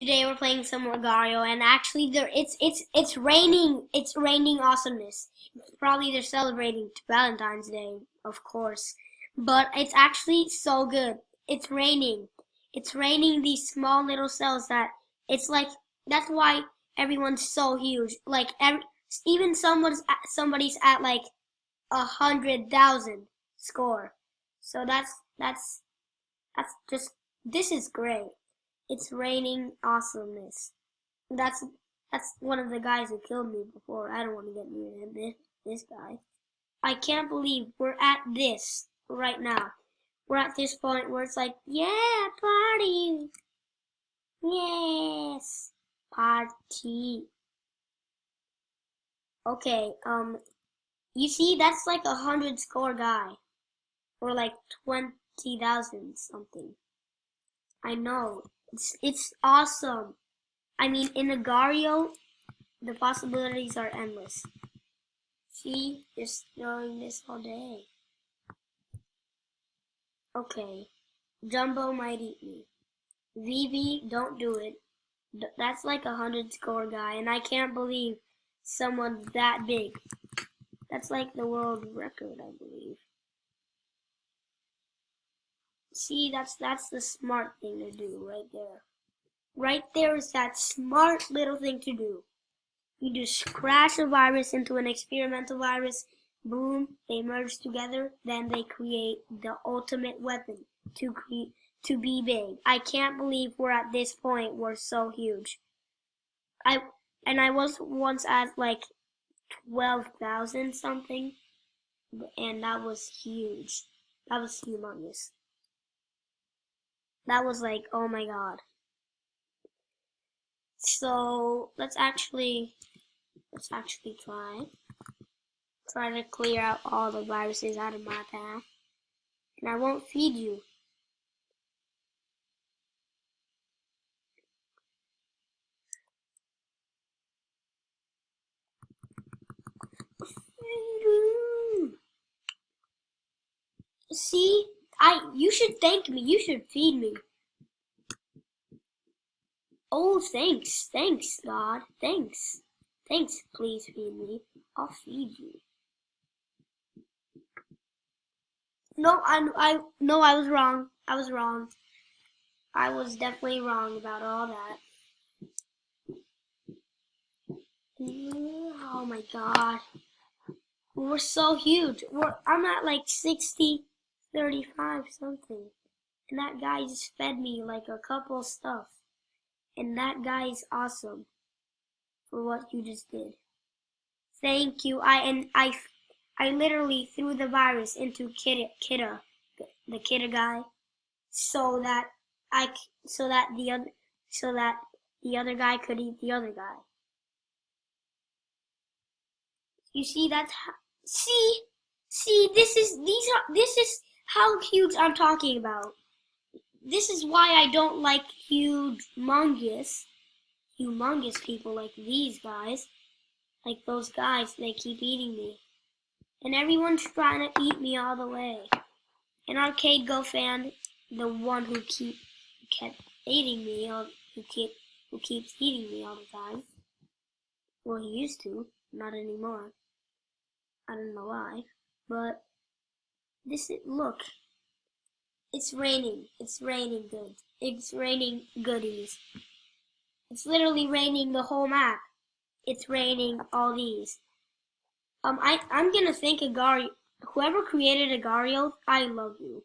Today we're playing some Agario, and actually, it's raining. It's raining awesomeness. Probably they're celebrating Valentine's Day, of course, but it's actually so good. It's raining. It's raining these small little cells that it's like that's why everyone's so huge. Like even somebody's at like 100,000 score. So that's just this is great. It's raining awesomeness. That's that's one of the guys who killed me before. I don't want to get near him. This guy. I can't believe we're at this right now. We're at this point where it's like, yeah, party. Yes. Party. Okay, you see that's like 100 score guy. Or like 20,000 something. I know. It's awesome. I mean, in Agario, the possibilities are endless. See, just throwing this all day. Okay, Jumbo might eat me. VV, don't do it. That's like 100 score guy, and I can't believe someone's that big. That's like the world record, I believe. See, that's the smart thing to do right there. Right there is that smart little thing to do. You just crash a virus into an experimental virus, boom, they merge together, then they create the ultimate weapon to be big. I can't believe we're at this point. We're so huge. I was once at like 12,000 something, and that was huge. That was humongous. That was like, oh my god. So let's actually try to clear out all the viruses out of my path. And I won't feed you. See, you should thank me. You should feed me. Oh, thanks, God, thanks. Please feed me. I'll feed you. No, no, I was wrong. I was wrong. I was definitely wrong about all that. Oh my God. We're so huge. I'm at like 60, 35 something. And that guy just fed me like a couple stuff. And that guy is awesome for what you just did. Thank you. I literally threw the virus into Kidda, the Kidda guy, so that I so that the other guy could eat the other guy. You see that's see this is how huge I'm talking about. This is why I don't like humongous people like these guys. Like those guys, they keep eating me. And everyone's trying to eat me all the way. And Arcade Go fan, the one who kept eating me, who keeps eating me all the time. Well, he used to, not anymore. I don't know why, but look, it's raining. It's raining good. It's raining goodies. It's literally raining the whole map. It's raining all these. I'm gonna thank Agario. Whoever created Agario, I love you.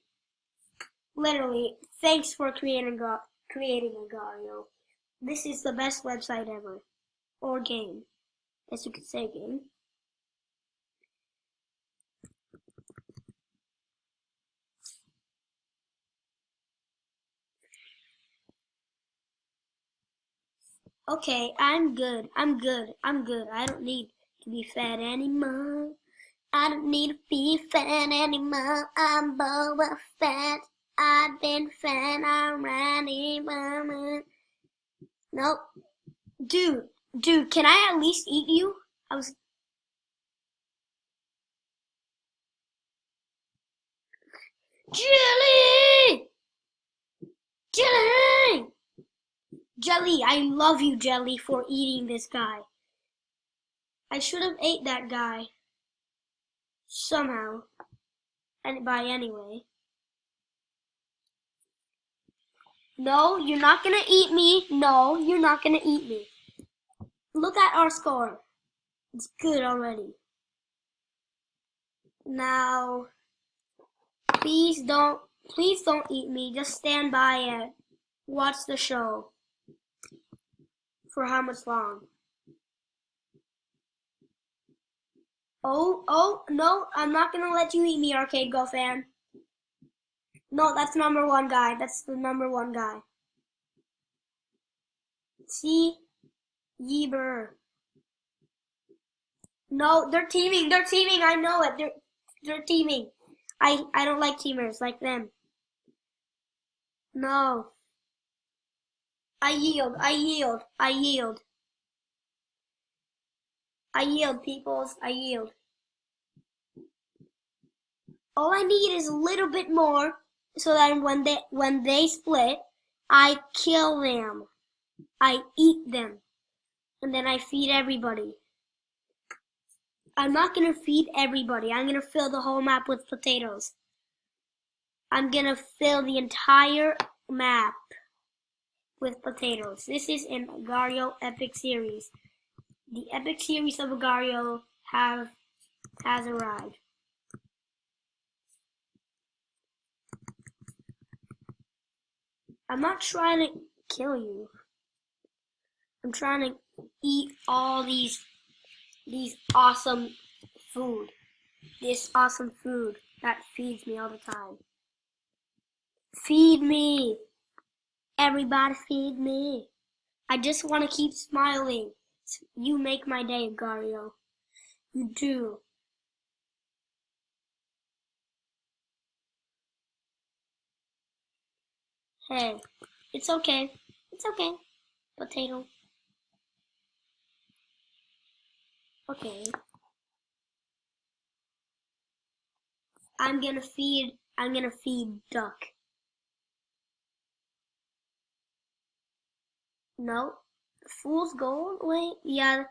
Literally, thanks for creating Agario. This is the best website ever. Or game. Guess you could say game. Okay, I'm good. I don't need to be fed anymore. I don't need to be fed anymore. I'm Boba Fett. I've been fed already. Nope. Dude, can I at least eat you? I was Jelly! Jelly! Jelly, I love you, Jelly, for eating this guy. I should have ate that guy. Somehow. And by anyway. No, you're not gonna eat me. No, you're not gonna eat me. Look at our score. It's good already. Now, please don't eat me. Just stand by and watch the show. For how much long? Oh, no, I'm not gonna let you eat me, Arcade Go fan. No, that's number one guy. That's the number one guy. See? Yeeber. No, they're teaming. They're teaming. I know it. They're teaming. I don't like teamers like them. No. I yield. I yield. I yield. I yield, peoples. I yield. All I need is a little bit more so that when they split, I kill them. I eat them. And then I feed everybody. I'm not gonna feed everybody. I'm gonna fill the whole map with potatoes. I'm gonna fill the entire map with potatoes. This is an Agario Epic Series. The Epic Series of Agario has arrived. I'm not trying to kill you. I'm trying to eat all these awesome food. This awesome food that feeds me all the time. Feed me! Everybody feed me! I just want to keep smiling. You make my day, Agario. You do. Hey, it's okay. It's okay. Potato. Okay. I'm gonna feed duck. No. Fool's gold? Wait, yeah.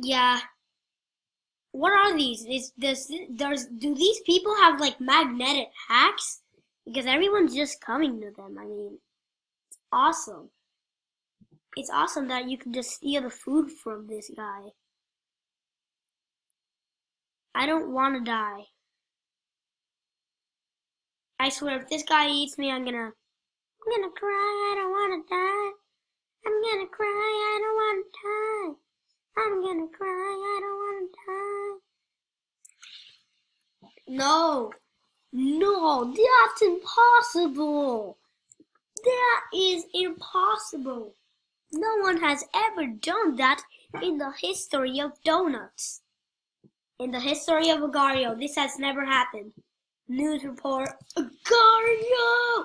Yeah. What are these? Do these people have like magnetic hacks? Because everyone's just coming to them. I mean, it's awesome. It's awesome that you can just steal the food from this guy. I don't want to die. I swear, if this guy eats me, I'm gonna cry. I don't want to die. I'm gonna cry. I don't want to die. I'm gonna cry. I don't want to die. No, no, that's impossible. That is impossible. No one has ever done that in the history of donuts. In the history of Agario, this has never happened. News report, Agario!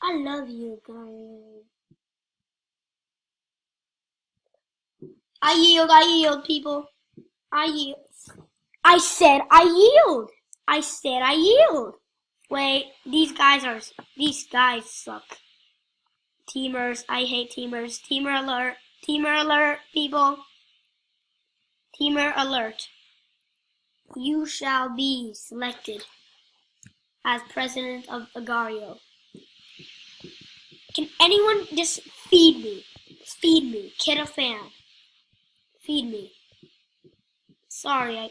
I love you, Agario. I yield, people. I yield. I said I yield. I said I yield. Wait, these guys suck. Teamers, I hate teamers. Teamer alert, people. Teamer alert. You shall be selected as president of Agario. Can anyone just feed me? Feed me, kid a fan. Feed me. Sorry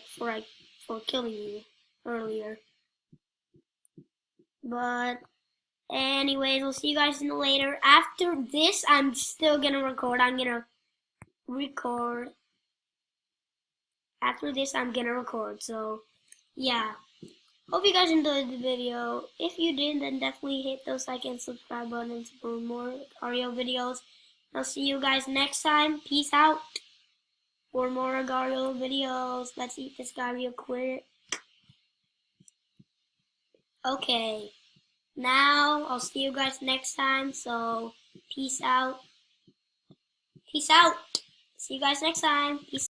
for killing you earlier. But anyways, we'll see you guys later. After this, I'm still gonna record. I'm gonna record. After this, I'm gonna record. So, yeah. Hope you guys enjoyed the video. If you did, then definitely hit those like and subscribe buttons for more Agario videos. I'll see you guys next time. Peace out. For more Agario videos. Let's eat this guy real quick. Okay. Now, I'll see you guys next time. So, peace out. Peace out. See you guys next time. Peace.